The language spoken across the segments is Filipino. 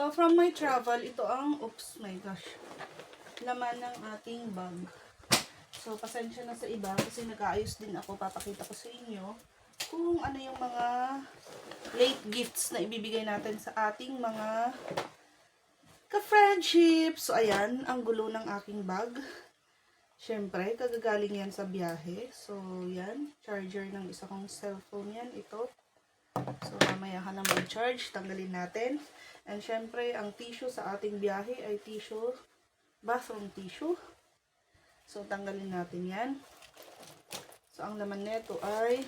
So, from my travel, ito ang, oops, my gosh, laman ng ating bag. So, pasensya na sa iba kasi nag-aayos din ako. Papakita ko sa inyo kung ano yung mga late gifts na ibibigay natin sa ating mga ka-friendship. So, ayan, ang gulo ng aking bag. Siyempre, kagagaling yan sa biyahe. So, yan, charger ng isa kong cellphone yan, ito. So, mamaya ka na mag-charge, tanggalin natin. And syempre, ang tissue sa ating biyahe ay tissue, bathroom tissue. So, tanggalin natin yan. So, ang laman nito ay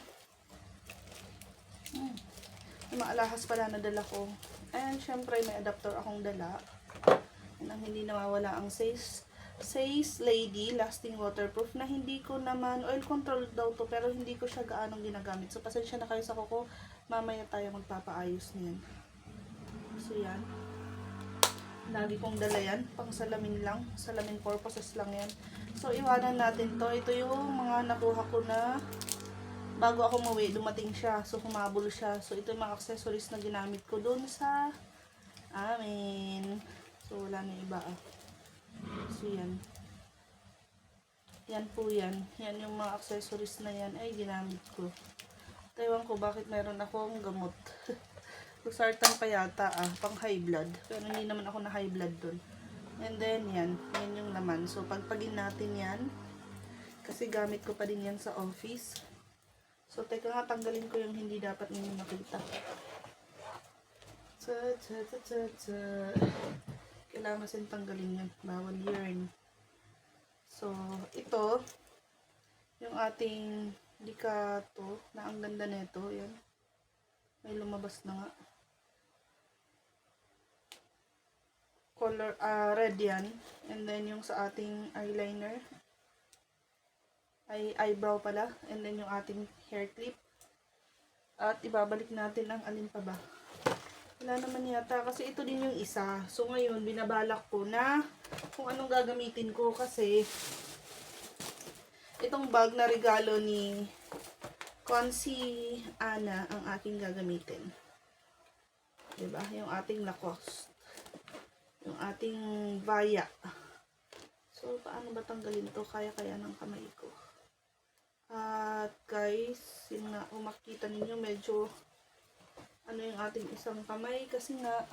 may mga alahas pala na dala ko. And syempre, may adapter akong dala. And ang hindi nawawala ang Says Lady Lasting Waterproof na hindi ko naman, oil control daw to, pero hindi ko siya gaanong ginagamit. So, pasensya na kayo sa kuko. Mamaya tayo magpapaayos niyan. So, yan. Lagi kong dala yan. Pang salamin lang. Salamin purposes lang yan. So, iwanan natin to. Ito yung mga nakuha ko na bago ako umuwi, dumating siya. So, humabol siya. So, ito yung mga accessories na ginamit ko dun sa amin. So, wala na iba ah. So, yan. Yan po yan. Yan yung mga accessories na yan ay ginamit ko. Taiwan ko bakit meron akong gamot. Losartan pa yata pang high blood. Pero hindi naman ako na high blood dun. And then yan yung laman. So pagpagin natin yan. Kasi gamit ko pa din yan sa office. So teka nga, tanggalin ko yung hindi dapat ninyo makita. Kailangan kasi tanggalin yan. Bawal yarn. So ito yung ating Licato na ang ganda nito. Yan. May lumabas na nga. Color red yan. And then yung sa ating eyeliner ay eyebrow pala. And then yung ating hair clip. At ibabalik natin ang alin pa ba. Wala naman yata kasi ito din yung isa. So ngayon binabalak ko na kung anong gagamitin ko kasi itong bag na regalo ni Consi Ana ang aking gagamitin. Diba? Yung ating Lacoste. Yung ating Vaya. So, paano ba tanggalin to? Kaya-kaya ng kamay ko. At guys, yun nga, kung makikita ninyo, medyo ano yung ating isang kamay kasi nga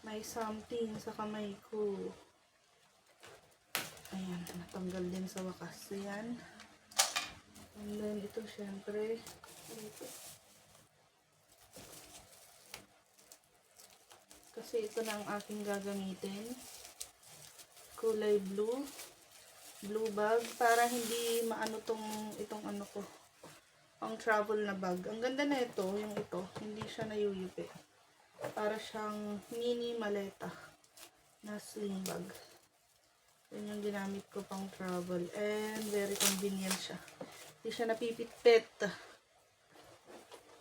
may something sa kamay ko. Ayan, natanggal din sa wakas. Ayan. And then, ito syempre. Ito. Kasi ito na ang aking gagamitin. Kulay blue. Blue bag. Para hindi maano itong ano ko. Ang travel na bag. Ang ganda na ito. Yung ito. Hindi siya nayuyupi. Para siyang mini maleta. Na sling bag. Yan yung ginamit ko pang travel. And very convenient siya. Hindi siya napipitpit.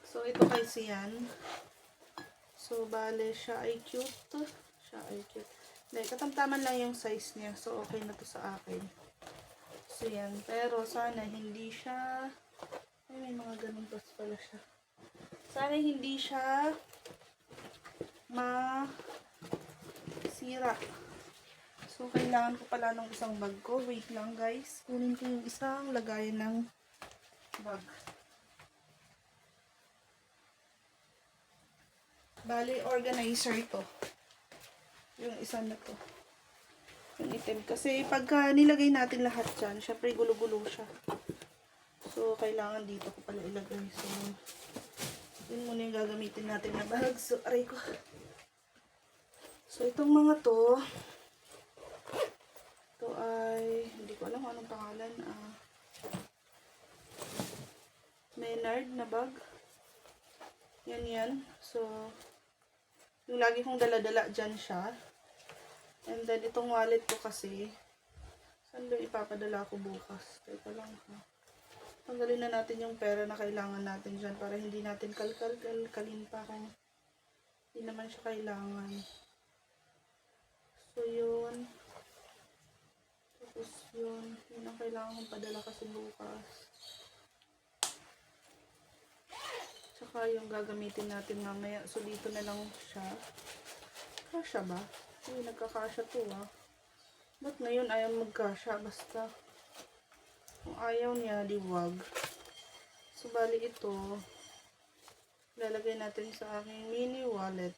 So, ito kasi yan. So, bale, siya ay cute. Siya ay cute. Hindi, katamtaman lang yung size niya. So, okay na to sa akin. So, yan. Pero, sana hindi siya... Ay, may mga ganun pa pala siya. Sana hindi siya masira. So, kailangan ko pala ng isang bag ko. Wait lang, guys. Kunin ko yung isang lagayan ng bag. Bali, organizer to. Yung isa na to. Yung item. Kasi, pagka nilagay natin lahat dyan, syempre gulo-gulo siya. So, kailangan dito ko pala ilagay. So, yun muna yung gagamitin natin na bag. So, aray ko. So, itong mga to, ito ay, hindi ko alam kung anong pangalan. Maynard na bag. Yan yan. So, yung lagi kong dala-dala dyan siya. And then, itong wallet ko kasi, saan ba ipapadala ko bukas? Teka lang ha. Tanggalin na natin yung pera na kailangan natin dyan para hindi natin kalkalin pa kung hindi naman siya kailangan. So, yun. Tapos, yun. Yun ang kailangan kong padala kasi bukas. Tsaka Tsaka yung gagamitin natin mamaya. So, dito na lang siya. Kasya ba? Uy, nagkakasya to ah. Ba't ngayon ayaw magkasya? Basta, kung ayaw niya, di wag. So, bali ito, lalagay natin sa aking mini wallet.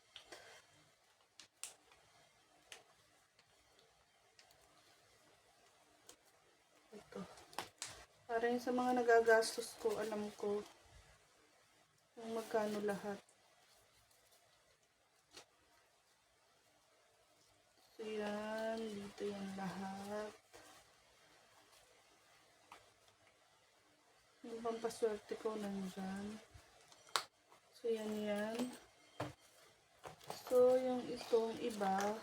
Ito. Para yun sa mga nagagastos ko, alam ko kung magkano lahat. So, yan. Dito yan lahat. Yung pampaswerte ko nandyan. So, yan yan. So, yung itong iba,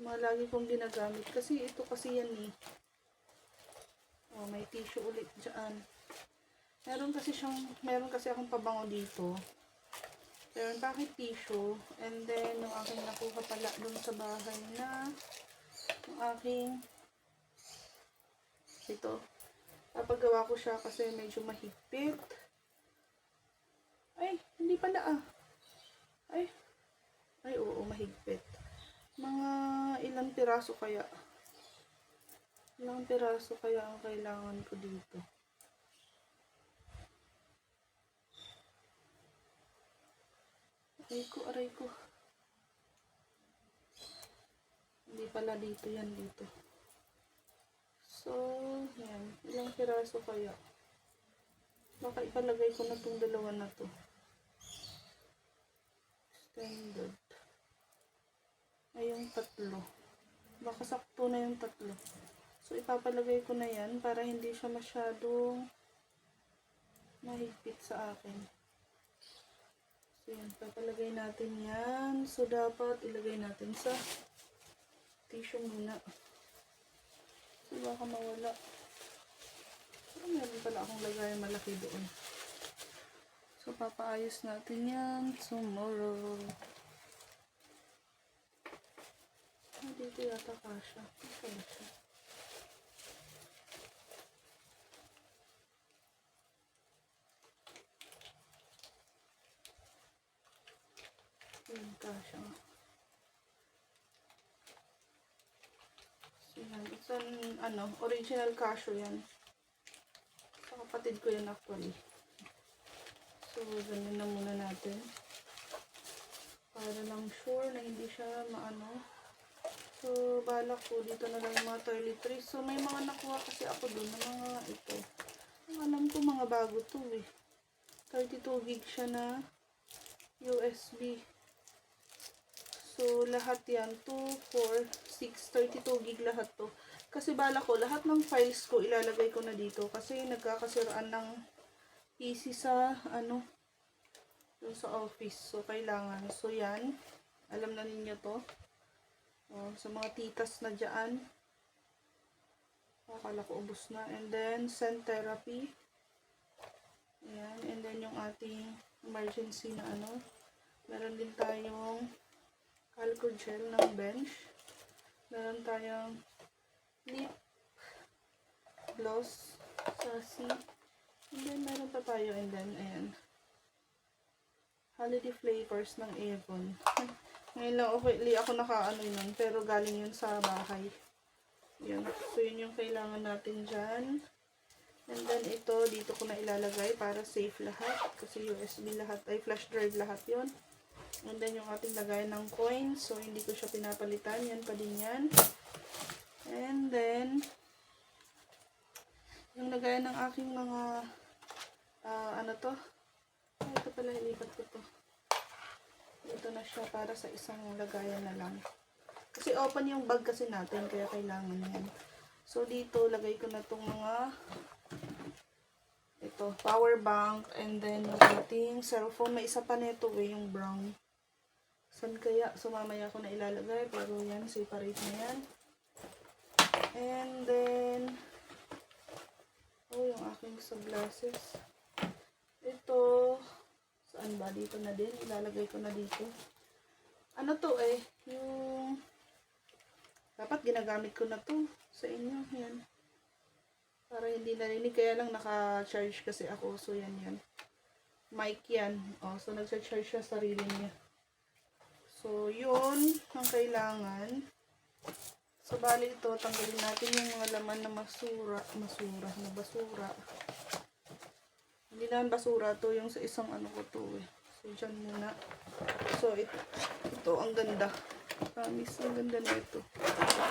lagi kong ginagamit. Kasi ito kasi yan eh. Oh, may tissue ulit dyan. Meron kasi akong pabango dito. Meron bakit tissue. And then, yung aking nakuha pala dun sa bahay na yung aking ito. Napagawa ko siya kasi medyo mahigpit. Ay, hindi pala ah. Ay, oo, mahigpit. Mga ilang piraso kaya? Ilang piraso kaya ang kailangan ko dito? Aray ko. Hindi pala dito yan dito. So, yan. Ilang piraso kaya? Baka ipalagay ko na itong dalawa na to. Standard. Ay, yung tatlo. Baka sakto na yung tatlo. So, ipapalagay ko na yan para hindi siya masyadong mahigpit sa akin. So, yan. Papalagay natin yan. So, dapat ilagay natin sa tissue muna. So, baka mawala. So, meron pala akong lagay malaki doon. So, papaayos natin yan tomorrow. Dito yata kasha. Ito na siya. Yan, kasha. So, yan. It's an, original cashew yan. Sa kapatid ko yan actually. So, ganyan na muna natin. Para lang sure na hindi siya maano. So, balak ko dito na lang yung mga toiletries. So, may mga nakuha kasi ako doon na mga ito. Alam ko mga bago to eh. 32 gig siya na USB. So, lahat yan. 2, 4, 6, 32 gig lahat to. Kasi balak ko, lahat ng files ko ilalagay ko na dito. Kasi nagkakasiraan ng PC sa, dun sa office. So, kailangan. So, yan. Alam na ninyo to. Sa mga titas na dyan. Akala ko ubos na. And then, send therapy. Ayan. And then, yung ating emergency na meron din tayong alcohol gel ng bench. Meron tayong lip gloss, sassy. And then, meron pa tayo. And then, ayan. Holiday flavors ng Avon. Ngayon lang, okay, ako naka-nun. Pero galing yun sa bahay. Yun. So, yun yung kailangan natin dyan. And then, ito, dito ko na ilalagay para safe lahat. Kasi USB lahat, ay flash drive lahat yun. And then, yung ating lagay ng coins. So, hindi ko siya pinapalitan. Yan pa din yan. And then, yung lagay ng aking mga, ito pala, ilipat ko to. Ito na siya para sa isang lagayan na lang. Kasi open yung bag kasi natin, kaya kailangan yan. So, dito, lagay ko na itong mga, power bank, and then yung ating cellphone. May isa pa nito yung brown. San kaya? So, mamaya ko na ilalagay, pero yan, separate na yan. And then, yung aking sunglasses. Ito, saan ba? Dito na din. Ilalagay ko na dito. Yung, dapat ginagamit ko na to sa inyo. Yan. Para hindi narinig. Kaya lang naka-charge kasi ako. So, yan. mic yan. O, so nagsa-charge siya sarili niya. So, yun ang kailangan. So, bali ito, tanggalin natin yung mga laman na basura. Hindi naman basura to, yung sa isang ano ko to eh. So, dyan muna. So, ito ang ganda. Promise, ang ganda na ito.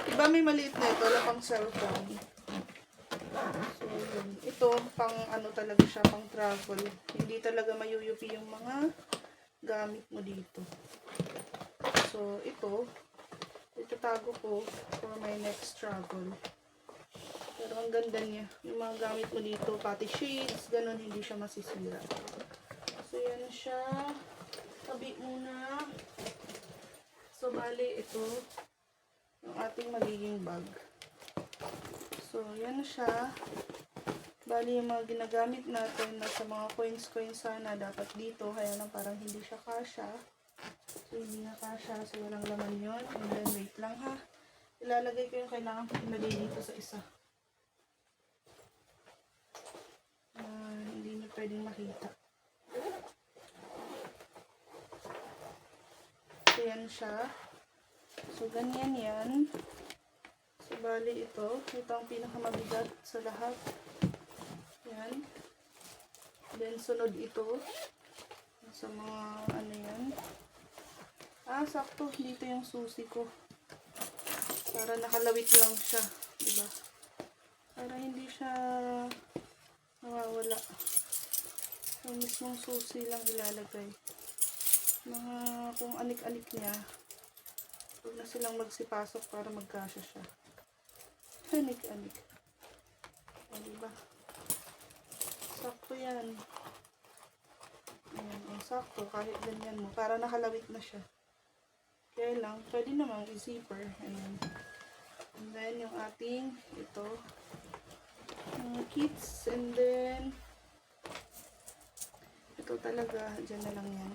Diba may maliit na ito, wala pang cellphone. So, yun. Ito, pang ano talaga siya, pang travel. Hindi talaga mayuyupi yung mga gamit mo dito. So, ito, itatago ko for my next travel. Pero ang ganda niya. Yung mga gamit mo dito, pati shades, ganun, hindi siya masisira. So, yan siya. Tabi muna. So, bali, ito, yung ating magiging bag. So, yan na siya. Bali, yung mga ginagamit natin na sa mga coins sana dapat dito. Kaya lang parang hindi siya kasha. So, hindi na kasha. So, walang laman yun. And then, wait lang ha. Ilalagay ko yung kailangan ko ilagay dito sa isa. Hindi nyo pwedeng makita. So, yan siya. So, ganyan yan. So, bali ito ang pinakamabigat sa lahat. Yan. Then, sunod ito. Sa mga, ano yan. Sakto. Dito yung susi ko. Para nakalawit lang siya. Diba? Para hindi siya nawawala. Yung mismong susi lang ilalagay. Mga, kung anik-anik niya, huwag na silang magsipasok para magkasya siya. Anik-anik. O, diba? Sakto yan. Ayan, sakto. Kahit ganyan mo. Para nakalawit na siya. Kaya lang, pwede namang i-zipper. Ayan. And then, yung ating, ito, kits. And then, ito talaga, dyan na lang yan.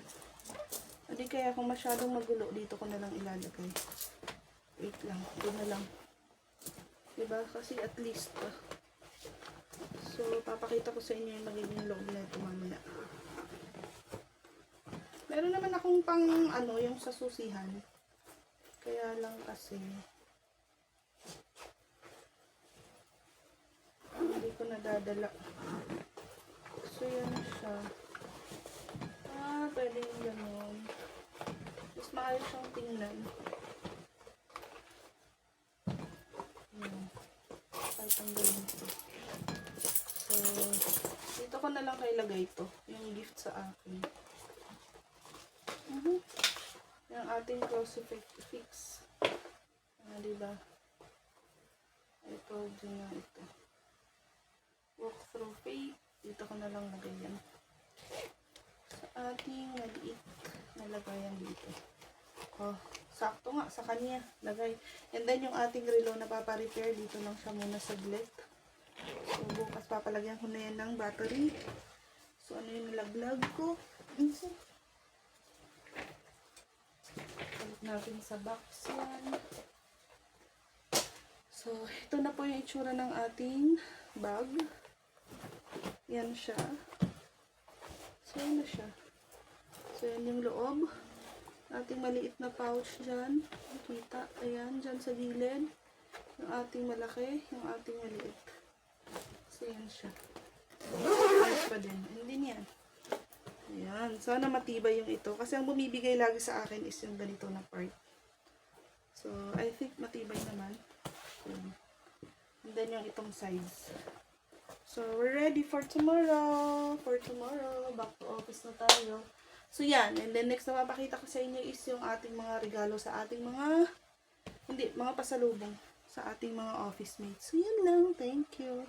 Hindi kaya kung masyadong magulo, dito ko na lang ilalagay. Wait lang. Ito na lang. Diba? Kasi at least, so, papakita ko sa inyo yung magiging loob na ito mamaya. Meron naman akong pang, ano, yung sa susihan. Kaya lang kasi, hindi ko nadadala. So, yan siya. Pwedeng gano'n. Mas maayos siyang tingnan. Ay, tanggalin ito. So, dito ko na lang kailagay ito. Yung gift sa akin. Yung ating crucifix. Diba? I told you na ito. Walk through faith. Dito ko na lang lagay yan. Sa ating maliit na lagayan dito. Sakto nga sa kanya. Lagay. And then yung ating relo na paparepair, dito lang siya muna saglit. So, bukas papalagyan ko na yan ng battery. So, ano yung nilaglag ko? Palit natin sa box yan. So, ito na po yung itsura ng ating bag. Yan siya. So, yan na siya. So, yan yung loob. Ating maliit na pouch dyan. Nakita. Ayan, dyan sa gilid. Yung ating malaki, yung ating maliit. So, yan siya. Ayos pa din. And din yan. Ayan. Sana matibay yung ito. Kasi ang bumibigay lagi sa akin is yung ganito na part. So, I think matibay naman. Ayan. And then yung itong sides. So, we're ready for tomorrow. Back to office na tayo. So, yan. And then, next na mapakita ko sa inyo is yung ating mga regalo sa ating mga, mga pasalubong sa ating mga office mates. So, yan lang. Thank you.